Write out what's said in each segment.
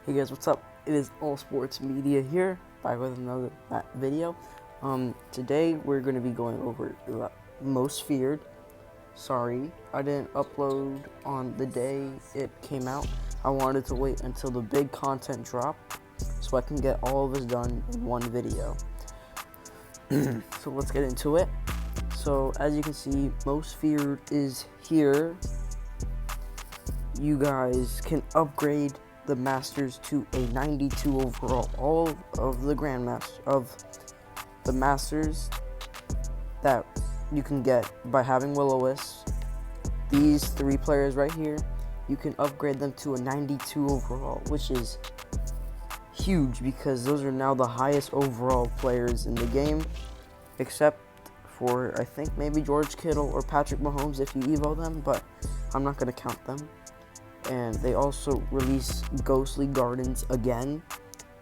Hey guys, what's up? It is All Sports Media here, back with another video. Today we're going to be going over Most Feared. Sorry, I didn't upload on the day it came out. I wanted to wait until the big content dropped so I can get all of this done in one video. So let's get into it. So as you can see, Most Feared is here. You guys can upgrade the Masters to a 92 overall. All of the Grandmasters of the Masters that you can get by having Will-O-Wisp, these three players right here, you can upgrade them to a 92 overall, which is huge because those are now the highest overall players in the game, except for I think maybe George Kittle or Patrick Mahomes if you evo them, but I'm not going to count them. And they also released Ghostly Gardens again,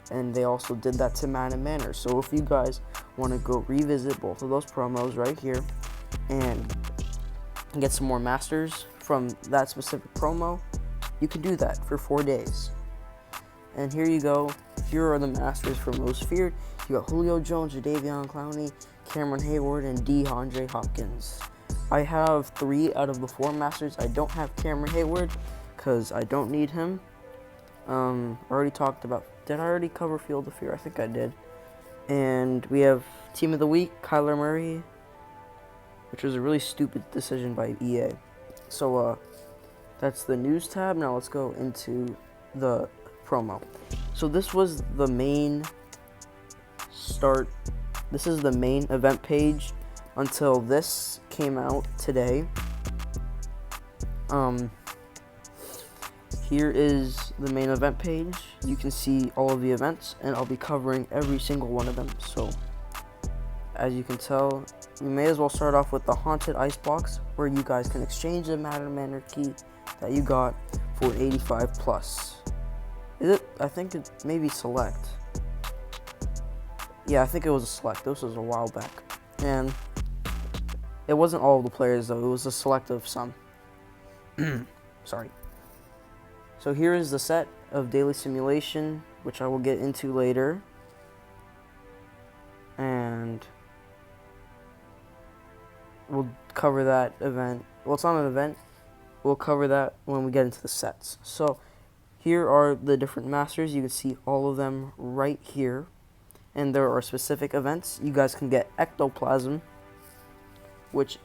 and they also did that to Madden Manor. So if you guys want to go revisit both of those promos right here and get some more Masters from that specific promo, you can do that for 4 days. And here you go. Here are the Masters for Most Feared. You got Julio Jones, Jadeveon Clowney, Cameron Hayward, and DeAndre Hopkins. I have 3 out of the 4 Masters. I don't have Cameron Hayward because I don't need him. Already talked about, did I already cover Field of Fear? I think I did. And we have Team of the Week, Kyler Murray, which was a really stupid decision by EA. So that's the news tab. Now let's go into the promo. So this was the main start. This is the main event page until this came out today. Here is the main event page. You can see all of the events, and I'll be covering every single one of them. So, as you can tell, we may as well start off with the Haunted Icebox, where you guys can exchange the Madden Manor key that you got for 85 plus. Is it? I think it may be Select. Yeah, I think it was a Select. This was a while back. And it wasn't all of the players, though. It was a select of some. Sorry. So here is the set of Daily Simulation, which I will get into later. And we'll cover that event. Well, it's not an event. We'll cover that when we get into the sets. So here are the different Masters. You can see all of them right here. And there are specific events. You guys can get Ectoplasm, which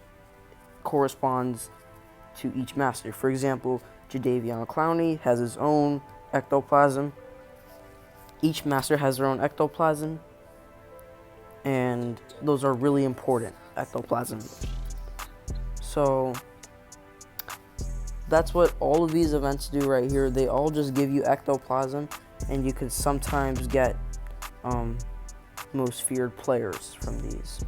corresponds to each Master. For example, Jadeveon Clowney has his own Ectoplasm. Each Master has their own Ectoplasm, and those are really important, Ectoplasm. So that's what all of these events do right here. They all just give you Ectoplasm, and you can sometimes get Most Feared players from these.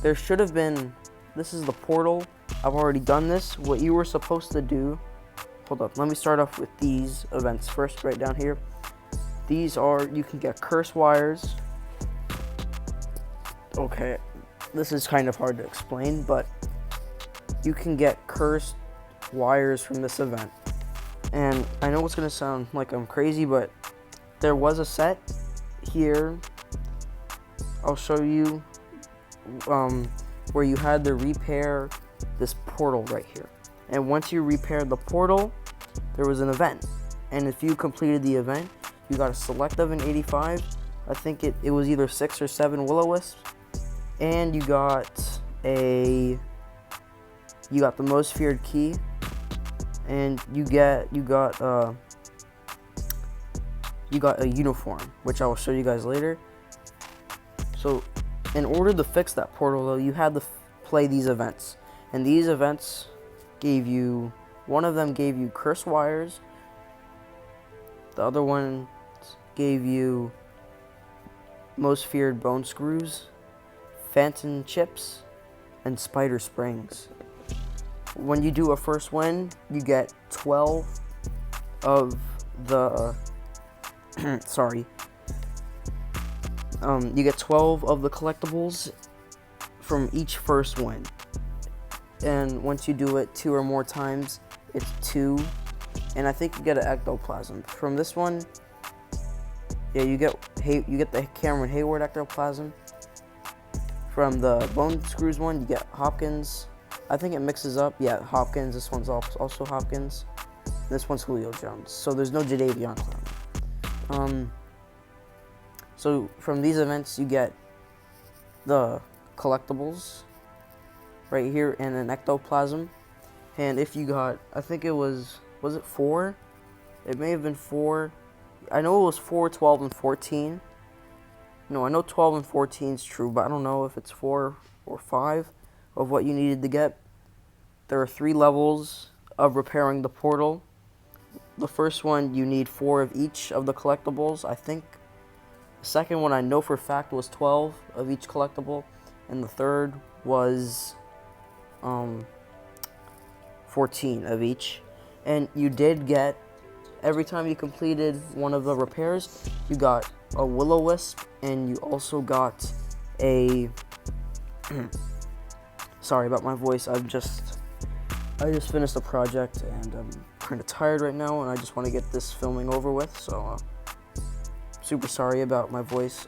There should have been, this is the portal. I've already done this. What you were supposed to do, hold up, let me start off with these events first, right down here. These are, you can get Curse Wires. Okay, this is kind of hard to explain, but you can get Cursed Wires from this event. And I know it's going to sound like I'm crazy, but there was a set here. I'll show you where you had to repair this portal right here. And once you repaired the portal, there was an event. And if you completed the event, you got a select of an 85. I think it was either 6 or 7 Will-O-Wisps. And you got the Most Feared key. And you got a uniform, which I will show you guys later. So in order to fix that portal, though, you had to play these events. And these events gave you, one of them gave you Curse Wires. The other one gave you Most Feared Bone Screws, Phantom Chips, and Spider Springs. When you do a first win, you get 12 of the, you get 12 of the collectibles from each first win. And once you do it 2 or more times, it's 2 and I think you get an ectoplasm from this one. Yeah, you get the Cameron Hayward ectoplasm. From the Bone Screws one, you get Hopkins. I think it mixes up. Yeah, Hopkins. This one's also Hopkins. This one's Julio Jones. So there's no Jadeveon Clowney. So from these events, you get the collectibles right here and an ectoplasm. And if you got, I think it was it 4? It may have been 4. I know it was 4, 12, and 14. No, I know 12 and 14 is true, but I don't know if it's 4 or 5 of what you needed to get. There are 3 levels of repairing the portal. The first one, you need 4 of each of the collectibles, I think. The second one, I know for a fact, was 12 of each collectible. And the third was 14 of each. And you did get, every time you completed one of the repairs, you got a Will-O-Wisp, and you also got a sorry about my voice. I just finished a project and I'm kind of tired right now, and I just want to get this filming over with, so super sorry about my voice.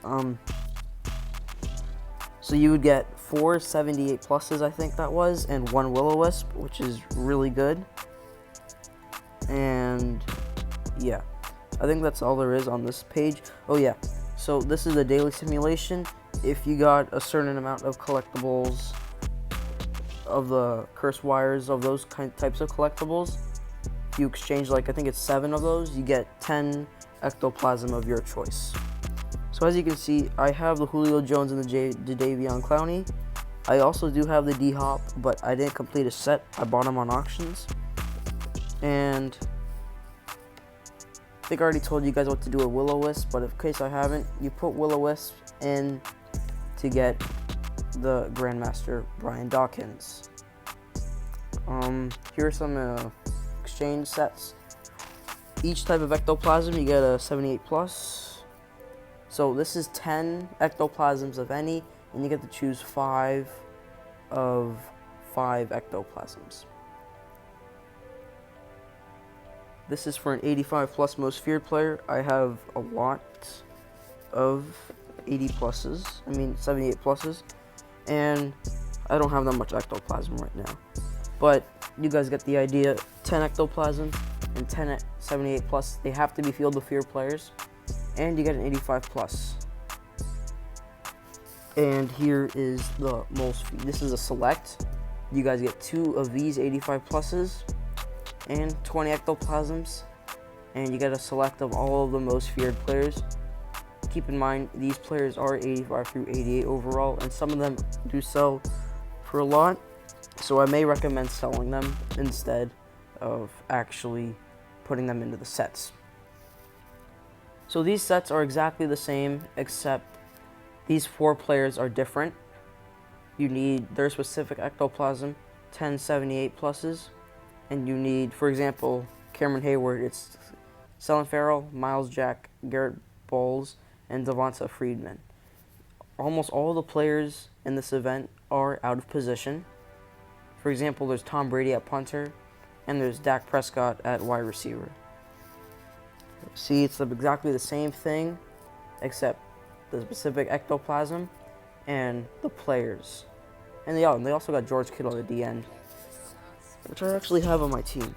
So you would get 4 78 pluses, I think that was, and 1 Will-O-Wisp, which is really good. And yeah, I think that's all there is on this page. Oh yeah, so this is a daily simulation. If you got a certain amount of collectibles, of the cursed wires, of those types of collectibles, if you exchange, like, I think it's 7 of those, you get 10 ectoplasm of your choice. So as you can see, I have the Julio Jones and the Jadeveon Clowney. I also do have the D-Hop, but I didn't complete a set. I bought them on auctions. And I think I already told you guys what to do with Will-O-Wisp, but in case I haven't, you put Will-O-Wisp in to get the Grandmaster Brian Dawkins. Here are some exchange sets. Each type of ectoplasm, you get a 78 plus. So this is 10 ectoplasms of any, and you get to choose 5 of 5 ectoplasms. This is for an 85 plus most feared player. I have a lot of 80 pluses, 78 pluses, and I don't have that much ectoplasm right now. But you guys get the idea. 10 ectoplasm and 10 78 plus. They have to be Field of Fear players, and you get an 85 plus. And here is the most. This is a select. You guys get 2 of these 85 pluses and 20 ectoplasms, and you get a select of all of the most feared players. Keep in mind, these players are 85 through 88 overall, and some of them do sell for a lot, so I may recommend selling them instead of actually putting them into the sets. So these sets are exactly the same, except these 4 players are different. You need their specific ectoplasm, 10 78 pluses, and you need, for example, Cameron Hayward, it's Clelin Ferrell, Miles Jack, Garrett Bowles, and Devonta Freeman. Almost all the players in this event are out of position. For example, there's Tom Brady at punter, and there's Dak Prescott at wide receiver. See, it's exactly the same thing, except the specific ectoplasm and the players. And they also got George Kittle at the end, which I actually have on my team.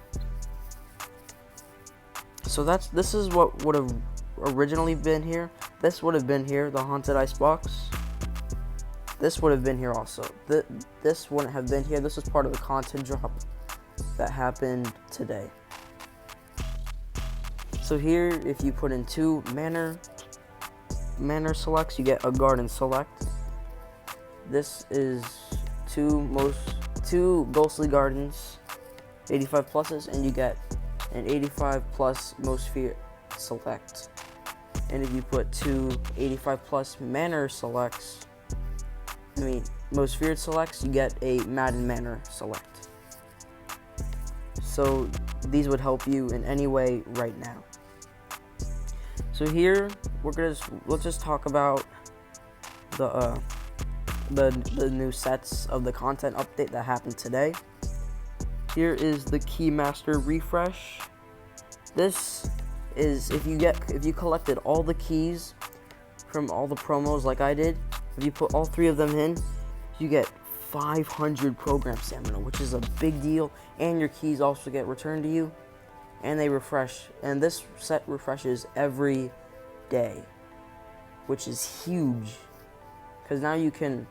So this is what would have originally been here. This would have been here, the Haunted Ice Box. This would have been here also. This wouldn't have been here. This was part of the content drop that happened today. So here, if you put in 2 manor selects, you get a Garden Select. This is 2 Ghostly Gardens 85 pluses, and you get an 85 plus Most Feared Select. And if you put 2 85 plus Manor Selects, Most Feared Selects, you get a Madden Manor Select. So these would help you in any way right now. So here let's just talk about the new sets of the content update that happened today. Here is the Keymaster refresh. This is if you collected all the keys from all the promos like I did. If you put all 3 of them in, you get 500 program stamina, which is a big deal. And your keys also get returned to you, and they refresh. And this set refreshes every day, which is huge. Because now you can...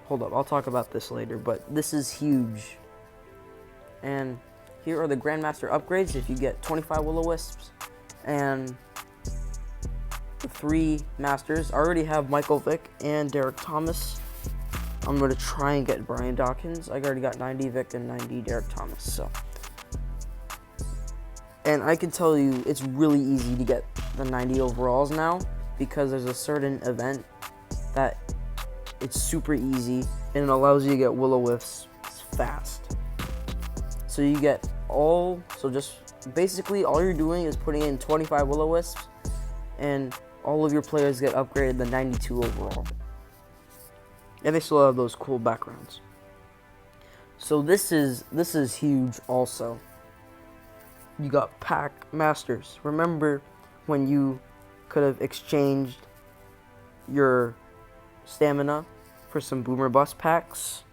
Hold up, I'll talk about this later, but this is huge. And here are the Grandmaster upgrades. If you get 25 Will-O-Wisps and the 3 Masters. I already have Michael Vick and Derek Thomas. I'm going to try and get Brian Dawkins. I already got 90 Vick and 90 Derek Thomas. So, and I can tell you it's really easy to get the 90 overalls now, because there's a certain event that it's super easy and it allows you to get Will-O-Wisps fast. So you get just basically all you're doing is putting in 25 Will-O-Wisps, and all of your players get upgraded to 92 overall. And they still have those cool backgrounds. So this is huge also. You got Pack Masters. Remember when you could have exchanged your stamina for some Boomer Bust packs?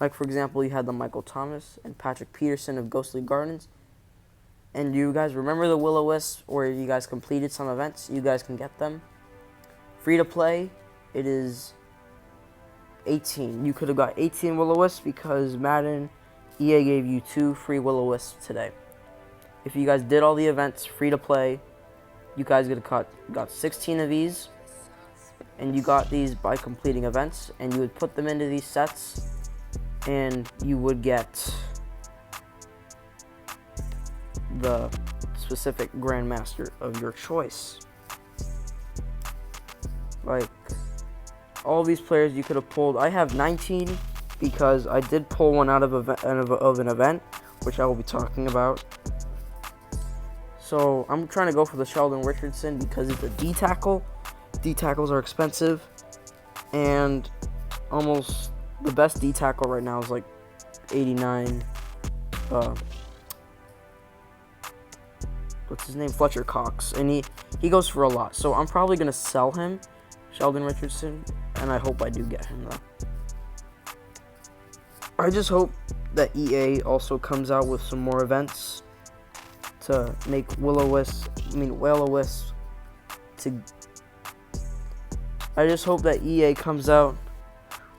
Like, for example, you had the Michael Thomas and Patrick Peterson of Ghostly Gardens. And you guys remember the Will-O-Wisp, or you guys completed some events? You guys can get them. Free to play, it is 18. You could have got 18 Will-O-Wisps because Madden, EA gave you 2 free Will-O-Wisps today. If you guys did all the events free to play, you guys got 16 of these. And you got these by completing events. And you would put them into these sets, and you would get the specific Grandmaster of your choice. Like, all these players you could have pulled. I have 19 because I did pull one out of an event, which I will be talking about. So I'm trying to go for the Sheldon Richardson because it's a D tackle. D tackles are expensive, and almost the best D tackle right now is like 89. What's his name? Fletcher Cox, and he goes for a lot. So I'm probably gonna sell him, Sheldon Richardson, and I hope I do get him though. I just hope that EA also comes out with some more events to make Will-O-Wisp to... I just hope that EA comes out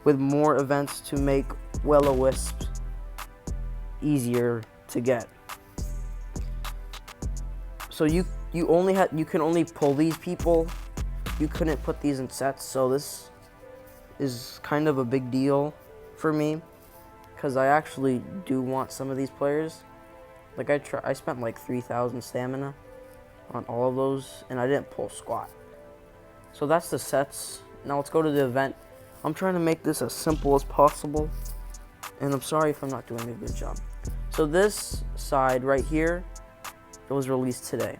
with more events to make Will-O-Wisp easier to get. So you can only pull these people. You couldn't put these in sets, so this is kind of a big deal for me, because I actually do want some of these players. Like I spent like 3,000 stamina on all of those, and I didn't pull squat. So that's the sets. Now let's go to the event. I'm trying to make this as simple as possible, and I'm sorry if I'm not doing a good job. So this side right here, it was released today.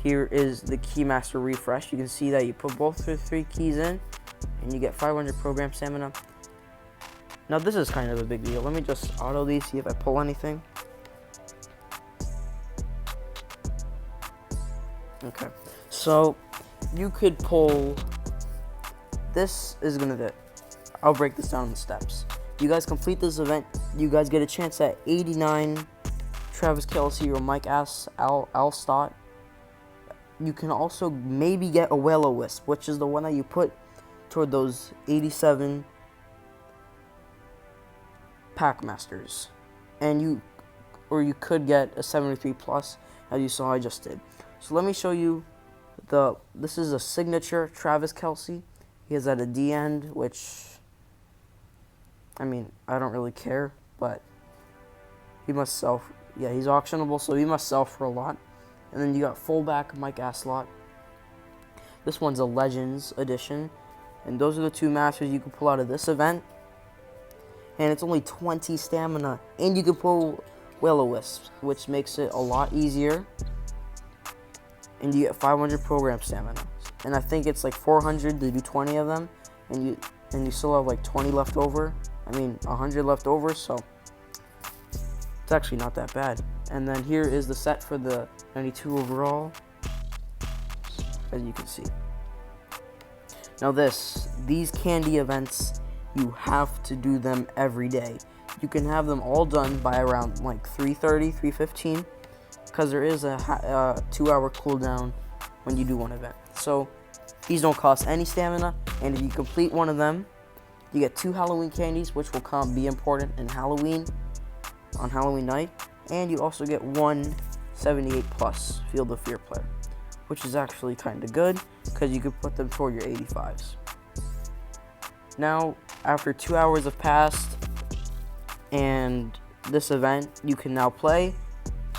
Here is the Keymaster refresh. You can see that you put both the 3 keys in, and you get 500 program stamina. Now this is kind of a big deal. Let me just auto these, see if I pull anything. Okay, so you could pull... This is gonna do it. I'll break this down in the steps. You guys complete this event, you guys get a chance at 89 Travis Kelce or Mike Alstott. You can also maybe get a Will-O-Wisp, which is the one that you put toward those 87 Pack Masters. And you could get a 73 plus, as you saw I just did. So let me show you this is a signature Travis Kelce. He has at a D end, which, I mean, I don't really care, but he must sell. Yeah, he's auctionable, so he must sell for a lot. And then you got fullback Mike Alstott. This one's a Legends edition, and those are the 2 masters you can pull out of this event. And it's only 20 stamina, and you can pull Will-O-Wisps, which makes it a lot easier. And you get 500 program stamina, and I think it's like 400 to do 20 of them, and you still have like 20 left over. I mean 100 left over, so it's actually not that bad. And then here is the set for the 92 overall, as you can see. Now these candy events, you have to do them every day. You can have them all done by around like 3:30, 3:15, because there is a 2-hour cooldown when you do one event. So these don't cost any stamina, and if you complete one of them, you get 2 Halloween candies, which will be important in Halloween, on Halloween night, and you also get 1 78 plus Field of Fear player, which is actually kind of good because you could put them toward your 85s. Now, after 2 hours have passed and this event, you can now play.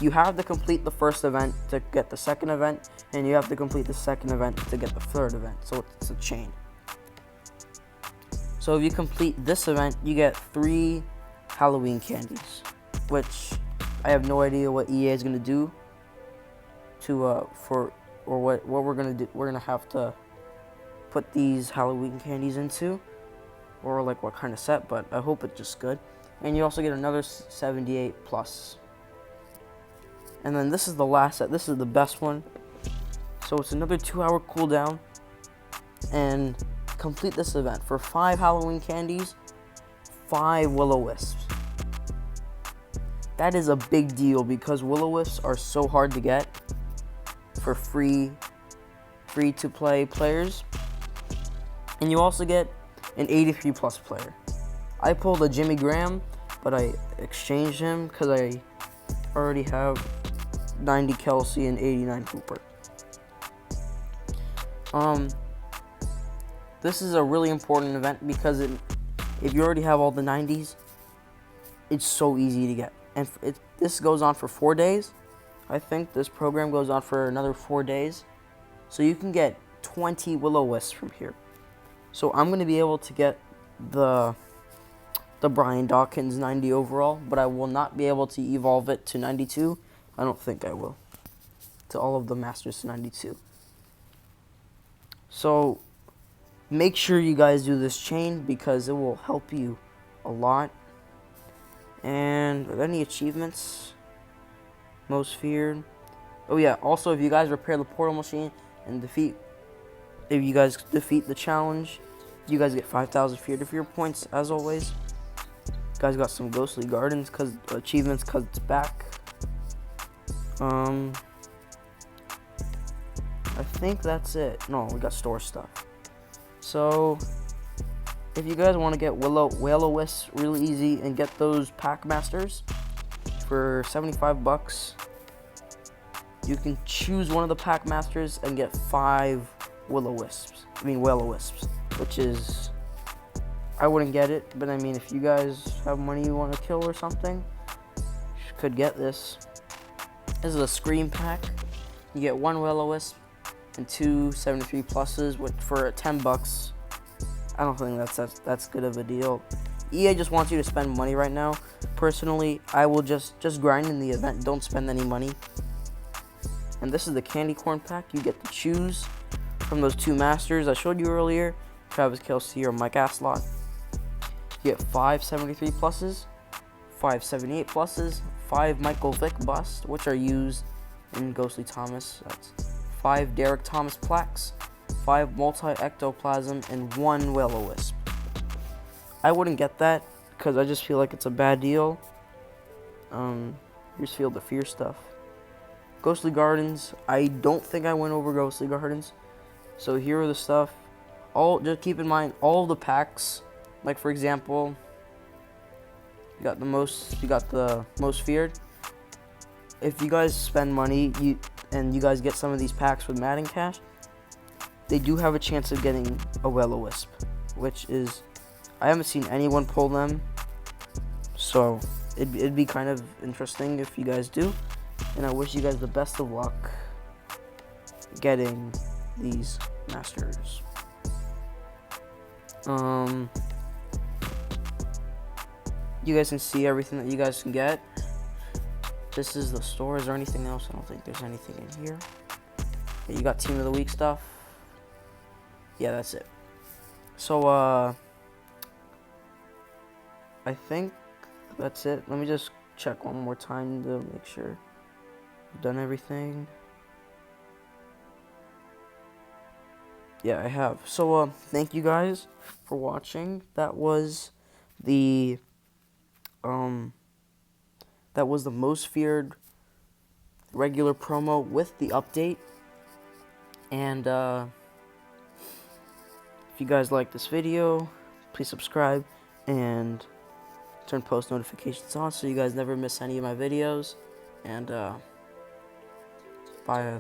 You have to complete the first event to get the second event, and you have to complete the second event to get the third event, so it's a chain. So if you complete this event, you get 3 Halloween candies, which I have no idea what EA is going to do what we're going to do. We're going to have to put these Halloween candies into, or like what kind of set, but I hope it's just good. And you also get another 78 plus. And then this is the last set. This is the best one. So it's another 2-hour cooldown, and complete this event for 5 Halloween candies, 5 Will-O-Wisps. That is a big deal because Will-O-Wisps are so hard to get for free to play players. And you also get an 83 plus player. I pulled a Jimmy Graham, but I exchanged him because I already have 90 Kelsey and 89 Cooper. This is a really important event because if you already have all the 90s, it's so easy to get. And this goes on for 4 days. I think this program goes on for another 4 days. So you can get 20 Will-O-Wisps from here. So I'm going to be able to get the Brian Dawkins 90 overall, but I will not be able to evolve it to 92. I don't think I will. To all of the Masters to 92. So make sure you guys do this chain because it will help you a lot. And are there any achievements? Most feared. Oh yeah, also if you guys repair the portal machine and if you guys defeat the challenge, you guys get 5,000 Fear to Fear points as always. You guys got some Ghostly Gardens achievements because it's back. I think that's it. No, we got store stuff. So if you guys want to get Will-O-Wisps really easy and get those pack masters for $75, you can choose one of the pack masters and get 5 Will-O-Wisps, which is, I wouldn't get it, but I mean, if you guys have money you want to kill or something, you could get this. This is a Scream pack. You get 1 Will-O-Wisp and 2 73 pluses for $10. I don't think that's good of a deal. EA just wants you to spend money right now. Personally, I will just grind in the event. Don't spend any money. And this is the Candy Corn pack. You get to choose from those 2 masters I showed you earlier, Travis Kelce or Mike Aslot. You get 5 73 pluses, 5 78 pluses, 5 Michael Vick bust, which are used in Ghostly Thomas. That's 5 Derek Thomas plaques, 5 multi-ectoplasm, and 1 Will-O-Wisp. I wouldn't get that because I just feel like it's a bad deal. Here's Field of Fear stuff. Ghostly Gardens. I don't think I went over Ghostly Gardens. So here are the stuff. Just keep in mind all the packs. Like for example, you got the most feared. If you guys spend money, you guys get some of these packs with Madden Cash, they do have a chance of getting a Will-O-Wisp, which is, I haven't seen anyone pull them, so it'd be kind of interesting if you guys do, and I wish you guys the best of luck getting these masters. You guys can see everything that you guys can get. This is the store. Is there anything else? I don't think there's anything in here. Yeah, you got Team of the Week stuff. Yeah, that's it. So, I think that's it. Let me just check one more time to make sure I've done everything. Yeah, I have. So, thank you guys for watching. That was the most feared regular promo with the update. And, if you guys like this video, please subscribe and turn post notifications on so you guys never miss any of my videos. And, bye.